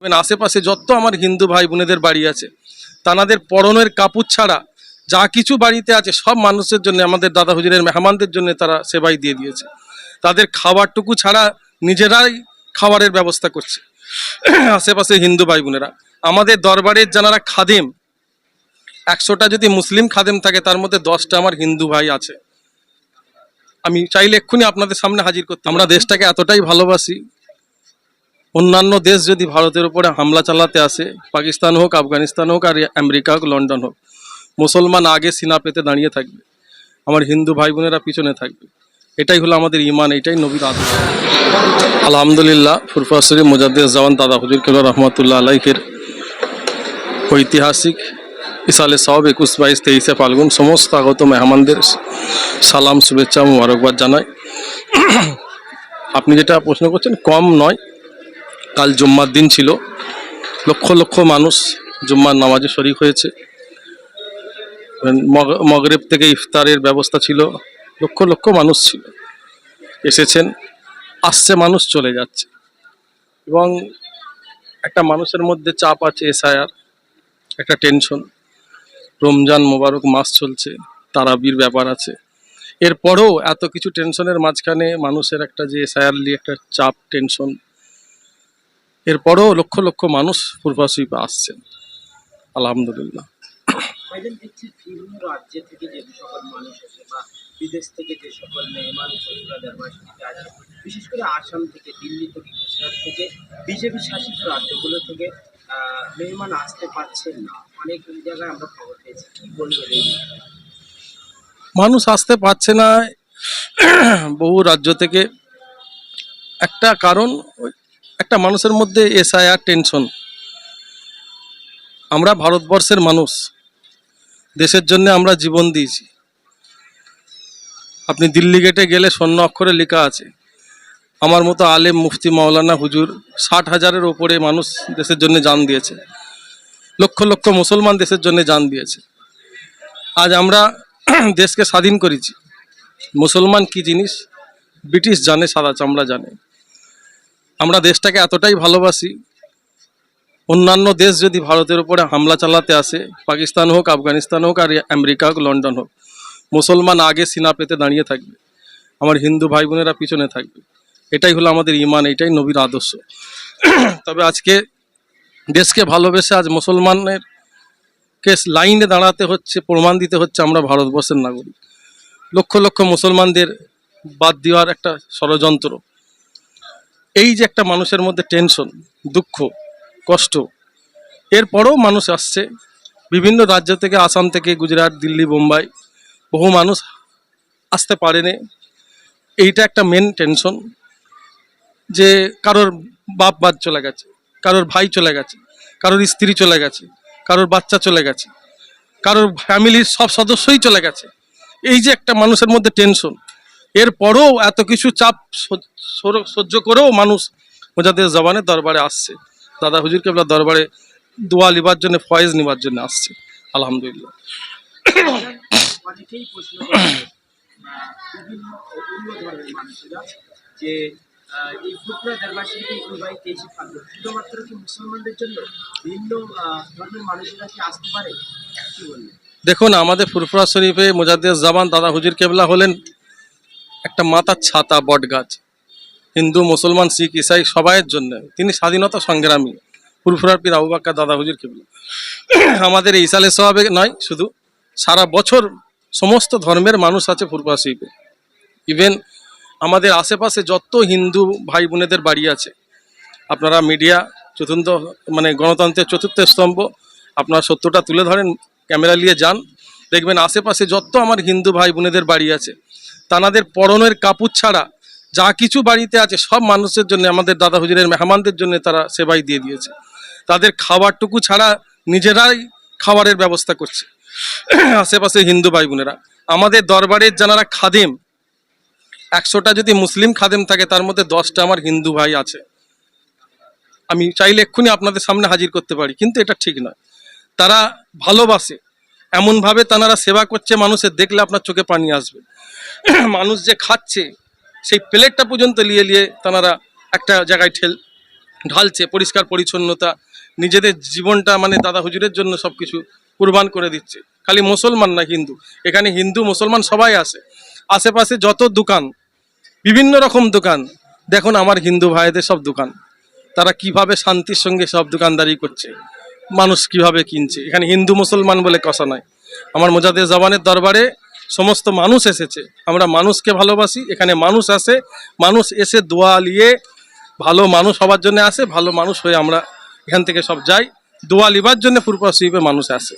আশেপাশে যত আমার হিন্দু ভাই বোনেদের বাড়ি আছে তাদের পরনের কাপড় ছাড়া যা কিছু বাড়িতে আছে সব মানুষের জন্য, আমাদের দাদা হুজুরের মেহমানদের জন্য তারা সেবাই দিয়ে দিয়েছে। তাদের খাবারটুকু ছাড়া নিজেরাই খাবারের ব্যবস্থা করছে। আশেপাশে হিন্দু ভাই বোনেরা, আমাদের দরবারের যারা খাদেম, 100টা যদি মুসলিম খাদেম থাকে তার মধ্যে 10টা আমার হিন্দু ভাই আছে। আমি চাইলে এক্ষুনি আপনাদের সামনে হাজির করতে। আমরা দেশটাকে এতটাই ভালোবাসি, অন্যান্য দেশ যদি ভারতের উপরে হামলা চালাতে আসে, পাকিস্তান হোক, আফগানিস্তান হোক, আর আমেরিকা হোক, লন্ডন হোক, মুসলমান আগে সিনা পেতে দাঁড়িয়ে থাকবে, আমার হিন্দু ভাই বোনেরা পিছনে থাকবে। এটাই হলো আমাদের ইমান, এটাই নবীর আদর্শ। আলহামদুলিল্লাহ, ফুরফুরা শরীফ মুজাদ্দেদ জামান দাদা হুজুর কেবলা রহমতুল্লাহ আলাইহির ঐতিহাসিক ইসালে সওয়াব 21, 22, 23 ফাল্গুন সমস্ত আগত মেহমানদের সালাম, শুভেচ্ছা, মোবারকবাদ জানাই। আপনি যেটা প্রশ্ন করছেন কম নয়, কাল জুম্মার দিন ছিল, লক্ষ লক্ষ মানুষ জুম্মার নামাজে শরীক হয়েছে। মগরিব থেকে ইফতারের ব্যবস্থা ছিল, লক্ষ লক্ষ মানুষ ছিল, এসেছেন, আসছে মানুষ, চলে যাচ্ছে। এবং একটা মানুষের মধ্যে চাপ আছে, এসআইআর একটা টেনশন, রমজান মোবারক মাস চলছে, তারাবির ব্যাপার আছে। এরপরেও এত কিছু টেনশনের মাঝখানে মানুষের একটা যে এসআইআর নিয়ে একটা চাপ, টেনশন, এরপরেও লক্ষ লক্ষ মানুষ ফুরফুরা শরীফে আসছেন, আলহামদুলিল্লাহ। বিভিন্ন রাজ্য থেকে যে সকল মানুষ আসে বা বিদেশ থেকে যে সকল মেহমান ফুরফুরা দরবার শরীফে আসে, বিশেষ করে আসাম থেকে, দিল্লি থেকে, গুজরাট থেকে, বিজেপি শাসিত রাজ্যগুলো থেকে মেহমান আসতে পারছেন না। অনেক জায়গায় আমরা খবর পেয়েছি, কি বলবেন এই বিষয়ে? মানুষ আসতে পারছে না বহু রাজ্য থেকে, একটা কারণ, একটা মানুষের মধ্যে এসআইআর টেনশন। আমরা ভারতবর্ষের মানুষ, দেশের জন্য আমরা জীবন দিয়েছি। আপনি দিল্লি গেটে গেলে স্বর্ণ অক্ষরে লেখা আছে, আমার মতো আলেম মুফতি মাওলানা হুজুর 60,000-এর ওপরে মানুষ দেশের জন্য জান দিয়েছে, লক্ষ লক্ষ মুসলমান দেশের জন্য জান দিয়েছে। আজ আমরা দেশকে স্বাধীন করেছি। মুসলমান কি জিনিস ব্রিটিশ জানে, সাদা চামড়া জানে। আমরা দেশটাকে এতটাই ভালোবাসি, অন্যান্য দেশ যদি ভারতের উপরে হামলা চালাতে আসে, পাকিস্তান হোক, আফগানিস্তান হোক, আর আমেরিকা হোক, লন্ডন হোক, মুসলমান আগে সিনা পেতে দাঁড়িয়ে থাকবে, আমার হিন্দু ভাই বোনেরা পিছনে থাকবে। এটাই হলো আমাদের ইমান, এটাই নবীর আদর্শ। তবে আজকে দেশকে ভালোবেসে আজ মুসলমানের কে লাইনে দাঁড়াতে হচ্ছে, প্রমাণ দিতে হচ্ছে আমরা ভারতবর্ষের নাগরিক। লক্ষ লক্ষ মুসলমানদের বাদ দেওয়ার একটা ষড়যন্ত্র। এই যে একটা মানুষের মধ্যে টেনশন, দুঃখ, কষ্ট, এরপরেও মানুষ আসছে বিভিন্ন রাজ্য থেকে, আসাম থেকে, গুজরাট, দিল্লি, বোম্বাই, বহু মানুষ আসতে পারেনি। এইটা একটা মেন টেনশন, যে কারোর বাপ বাদ চলে গেছে, কারোর ভাই চলে গেছে, কারোর স্ত্রী চলে গেছে, কারোর বাচ্চা চলে গেছে, কারোর ফ্যামিলির সব সদস্যই চলে গেছে। এই যে একটা মানুষের মধ্যে টেনশন, এরপরেও এত কিছু চাপ সহ্য করেও মানুষ মুজাদ্দেদ জামানের দরবারে আসছে, দাদা হুজুর কেবলার দরবারে দোয়া লিবার জন্য, ফয়েজ নিবার জন্য আসছে, আলহামদুলিল্লাহ। অনেকেই প্রশ্ন করে বিভিন্ন অন্য ধর্মের মানুষেরা যে এই ফুরফুরা দরবার শরীফে 21, 22, 23 ফাল্গুন শুধুমাত্র কি মুসলমানদের জন্য? ভিন্ন ধর্মের মানুষেরা কি আসতে পারে? কি বলবেন? দেখুন, আমাদের ফুরফুরা শরীফে মুজাদ্দেদ জামান দাদা হুজুর কেবলা হলেন একটা মাথার ছাতা, বট গাছ। হিন্দু, মুসলমান, শিখ, ইসাই সবাইয়ের জন্য তিনি স্বাধীনতা সংগ্রামী। ফুরফুরার পীর আবু বাক্কার দাদা হুজুর কেবলা আমাদের এই ইসালে সওয়াবে নয়, শুধু সারা বছর সমস্ত ধর্মের মানুষ আছে ফুরফুরা শরীফে। ইভেন আমাদের আশেপাশে যত হিন্দু ভাই বোনেদের বাড়ি আছে, আপনারা মিডিয়া চতুর্থ মানে গণতন্ত্রের চতুর্থ স্তম্ভ, আপনারা সত্যটা তুলে ধরেন, ক্যামেরা নিয়ে যান, দেখবেন আশেপাশে যত আমার হিন্দু ভাই বোনেদের বাড়ি আছে তাদের পরনের কাপড় ছাড়া যা কিছু বাড়িতে আছে সব মানুষের জন্য, আমাদের দাদা হুজুরের মেহমানদের জন্য তারা সেবাই দিয়ে দিয়েছে। তাদের খাবারটুকু ছাড়া নিজেরাই খাবারের ব্যবস্থা করছে। আশেপাশে হিন্দু ভাই বোনেরা, আমাদের দরবারের যারা খাদেম, 100টা যদি মুসলিম খাদেম থাকে তার মধ্যে 10টা আমার হিন্দু ভাই আছে। আমি চাইলে এক্ষুনি আপনাদের সামনে হাজির করতে পারি, কিন্তু এটা ঠিক নয়। তারা ভালোবাসে, এমনভাবে তারা সেবা করছে, মানুষের দেখলে আপনার চোখে পানি আসবে। মানুষ যে খাচ্ছে সেই প্লেটটা পর্যন্ত নিয়ে তারা একটা জায়গায় ঢালছে, পরিষ্কার পরিচ্ছন্নতা, নিজেদের জীবনটা মানে দাদা হুজুরের জন্য সব কিছু কুরবান করে দিচ্ছে। খালি মুসলমান না, হিন্দু, এখানে হিন্দু মুসলমান সবাই আসে। আশেপাশে যত দোকান, বিভিন্ন রকম দোকান, দেখুন আমার হিন্দু ভাইদের সব দোকান, তারা কিভাবে শান্তির সঙ্গে সব দোকানদারি করছে, মানুষ কিভাবে কিনছে। এখানে হিন্দু মুসলমান বলে কথা নয়, আমার মোজাদ্দেদ জবানের দরবারে সমস্ত মানুষ এসেছে। আমরা মানুষকে ভালোবাসি, এখানে মানুষ আসে, মানুষ এসে দোয়া নিয়ে ভালো মানুষ হওয়ার জন্য আসে, ভালো মানুষ হয়ে আমরা এখান থেকে সব যাই, দোয়া লিবার জন্য ফুরফা শরীফে মানুষ আসে।